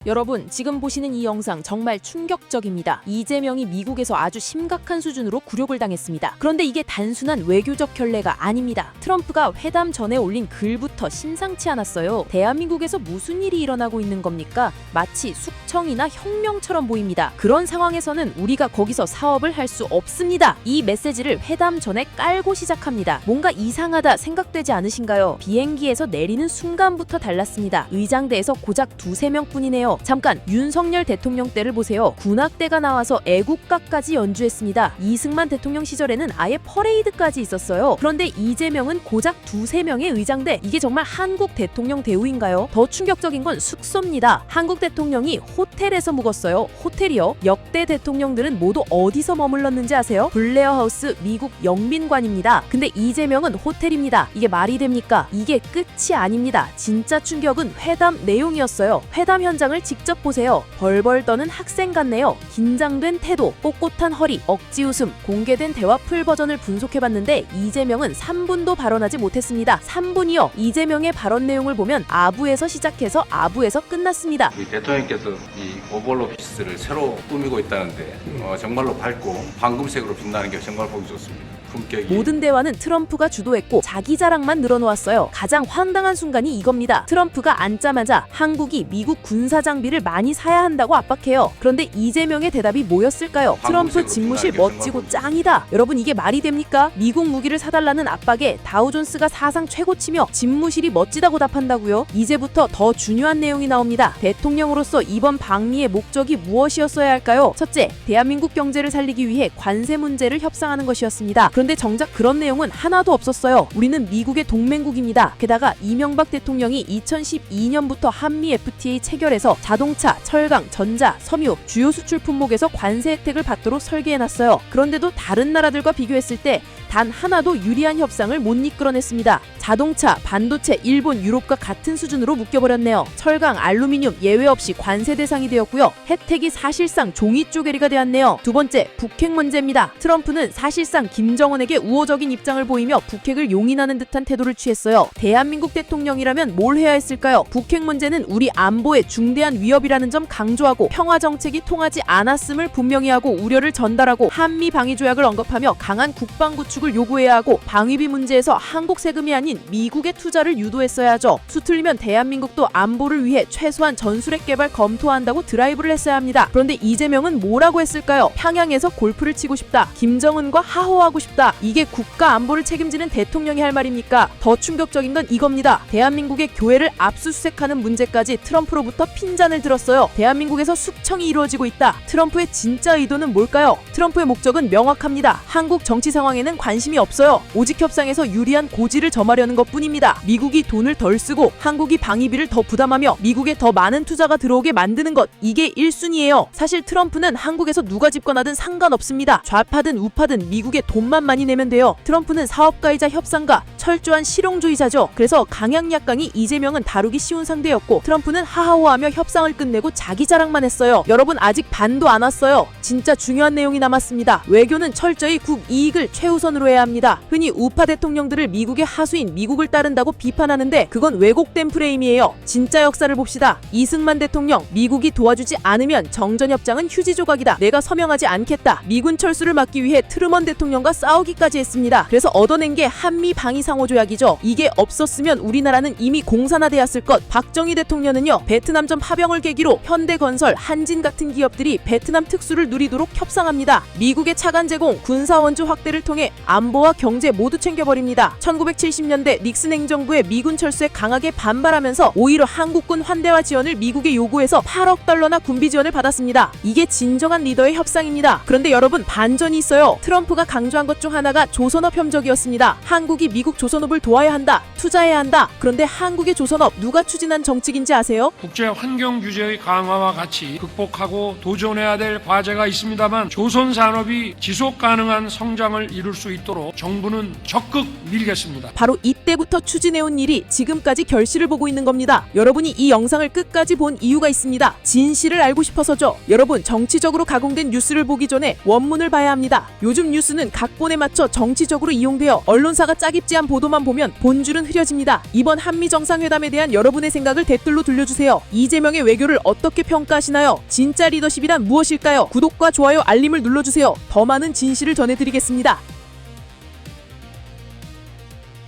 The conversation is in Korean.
여러분, 지금 보시는 이 영상 정말 충격적입니다. 이재명이 미국에서 아주 심각한 수준으로 굴욕을 당했습니다. 그런데 이게 단순한 외교적 결례가 아닙니다. 트럼프가 회담 전에 올린 글부터 심상치 않았어요. 대한민국에서 무슨 일이 일어나고 있는 겁니까? 마치 숙청이나 혁명처럼 보입니다. 그런 상황에서는 우리가 거기서 사업을 할 수 없습니다. 이 메시지를 회담 전에 깔고 시작합니다. 뭔가 이상하다 생각되지 않으신가요? 비행기에서 내리는 순간부터 달랐습니다. 의장대에서 고작 두세 명뿐이네요. 잠깐 윤석열 대통령 때를 보세요. 군악대가 나와서 애국가까지 연주했습니다. 이승만 대통령 시절에는 아예 퍼레이드까지 있었어요. 그런데 이재명은 고작 두세 명의 의장대. 이게 정말 한국 대통령 대우인가요? 더 충격적인 건 숙소입니다. 한국 대통령이 호텔에서 묵었어요. 호텔이요? 역대 대통령들은 모두 어디서 머물렀는지 아세요? 블레어 하우스 미국 영빈관입니다. 근데 이재명은 호텔입니다. 이게 말이 됩니까? 이게 끝이 아닙니다. 진짜 충격은 회담 내용이었어요. 회담 현장을 직접 보세요. 벌벌 떠는 학생 같네요. 긴장된 태도, 꼿꼿한 허리, 억지 웃음, 공개된 대화 풀 버전을 분석해봤는데 이재명은 3분도 발언하지 못했습니다. 3분이요. 이재명의 발언 내용을 보면 아부에서 시작해서 아부에서 끝났습니다. 우리 대통령께서 이 오벌 오피스를 새로 꾸미고 있다는데 정말로 밝고 황금색으로 빛나는 게 정말 보기 좋습니다. 품격이. 모든 대화는 트럼프가 주도했고 자기 자랑만 늘어놓았어요. 가장 황당한 순간이 이겁니다. 트럼프가 앉자마자 한국이 미국 군사 장비를 많이 사야 한다고 압박해요. 그런데 이재명의 대답이 뭐였을까요? 트럼프 집무실 멋지고 짱이다. 여러분, 이게 말이 됩니까? 미국 무기를 사달라는 압박에 다우존스가 사상 최고치며 집무실이 멋지다고 답한다고요? 이제부터 더 중요한 내용이 나옵니다. 대통령으로서 이번 방미의 목적이 무엇이었어야 할까요? 첫째, 대한민국 경제를 살리기 위해 관세 문제를 협상하는 것이었습니다. 그런데 정작 그런 내용은 하나도 없었어요. 우리는 미국의 동맹국입니다. 게다가 이명박 대통령이 2012년부터 한미 FTA 체결해서 자동차, 철강, 전자, 섬유, 주요 수출 품목에서 관세 혜택을 받도록 설계해놨어요. 그런데도 다른 나라들과 비교했을 때 단 하나도 유리한 협상을 못 이끌어냈습니다. 자동차, 반도체, 일본, 유럽과 같은 수준으로 묶여버렸네요. 철강, 알루미늄 예외 없이 관세 대상이 되었고요. 혜택이 사실상 종이 쪼개리가 되었네요. 두 번째, 북핵 문제입니다. 트럼프는 사실상 김정은에게 우호적인 입장을 보이며 북핵을 용인하는 듯한 태도를 취했어요. 대한민국 대통령이라면 뭘 해야 했을까요? 북핵 문제는 우리 안보에 중대한 위협이라는 점 강조하고 평화 정책이 통하지 않았음을 분명히 하고 우려를 전달하고 한미 방위 조약을 언급하며 강한 국방 구축을 요구해야 하고 방위비 문제에서 한국 세금이 아닌 미국의 투자를 유도했어야 하죠. 수틀리면 대한민국도 안보를 위해 최소한 전술핵 개발 검토한다고 드라이브를 했어야 합니다. 그런데 이재명은 뭐라고 했을까요? 평양에서 골프를 치고 싶다. 김정은과 하호하고 싶다. 이게 국가 안보를 책임지는 대통령이 할 말입니까? 더 충격적인 건 이겁니다. 대한민국의 교회를 압수수색하는 문제까지 트럼프로부터 핀잔을 들었어요. 대한민국에서 숙청이 이루어지고 있다. 트럼프의 진짜 의도는 뭘까요? 트럼프의 목적은 명확합니다. 한국 정치 상황에는 관심이 없어요. 오직 협상에서 유리한 고지를 점하려는 것뿐입니다. 미국이 돈을 덜 쓰고 한국이 방위비를 더 부담하며 미국에 더 많은 투자가 들어오게 만드는 것, 이게 1순위예요. 사실 트럼프는 한국에서 누가 집권하든 상관없습니다. 좌파든 우파든 미국에 돈만 많이 내면 돼요. 트럼프는 사업가이자 협상가, 철저한 실용주의자죠. 그래서 강약약강이 이재명은 다루기 쉬운 상대였고 트럼프는 하하호하며 협상을 끝내고 자기 자랑만 했어요. 여러분, 아직 반도 안 왔어요. 진짜 중요한 내용이 남았습니다. 외교는 철저히 국이익을 최우선으로 해야 합니다. 흔히 우파 대통령들을 미국의 하수인 미국을 따른다고 비판하는데 그건 왜곡된 프레임이에요. 진짜 역사를 봅시다. 이승만 대통령, 미국이 도와주지 않으면 정전협정은 휴지 조각이다. 내가 서명하지 않겠다. 미군 철수를 막기 위해 트루먼 대통령과 싸우기까지 했습니다. 그래서 얻어낸 게 한미 방위 상호조약이죠. 이게 없었으면 우리나라는 이미 공산화되었을 것. 박정희 대통령은요, 베트남전 파병을 계기로 현대건설, 한진 같은 기업들이 베트남 특수를 누리도록 협상합니다. 미국의 차관 제공, 군사 원조 확대를 통해 안보와 경제 모두 챙겨버립니다. 1970년대 닉슨 행정부의 미군 철수에 강하게 반발하면서 오히려 한국군 환대와 지원을 미국에 요구해서 8억 달러나 군비 지원을 받았습니다. 이게 진정한 리더의 협상입니다. 그런데 여러분, 반전이 있어요. 트럼프가 강조한 것 중 하나가 조선업 협력이었습니다. 한국이 미국 조선업을 도와야 한다. 투자해야 한다. 그런데 한국의 조선업 누가 추진한 정책인지 아세요? 국제 환경 규제의 강화와 같이 극복하고 도전해야 될 과제가 있습니다만 조선 산업이 지속 가능한 성장을 이룰 수 있도록 정부는 적극 밀겠습니다. 바로 이때부터 추진해온 일이 지금까지 결실을 보고 있는 겁니다. 여러분이 이 영상을 끝까지 본 이유가 있습니다. 진실을 알고 싶어서죠. 여러분, 정치적으로 가공된 뉴스를 보기 전에 원문을 봐야 합니다. 요즘 뉴스는 각본에 맞춰 정치적으로 이용되어 언론사가 짜깁지한 보도만 보면 본줄은 흐려집니다. 이번 한미 정상회담에 대한 여러분의 생각을 댓글로 들려주세요. 이재명의 외교를 어떻게 평가하시나요? 진짜 리더십이란 무엇일까요? 구독과 좋아요, 알림을 눌러주세요. 더 많은 진실을 전해드리겠습니다.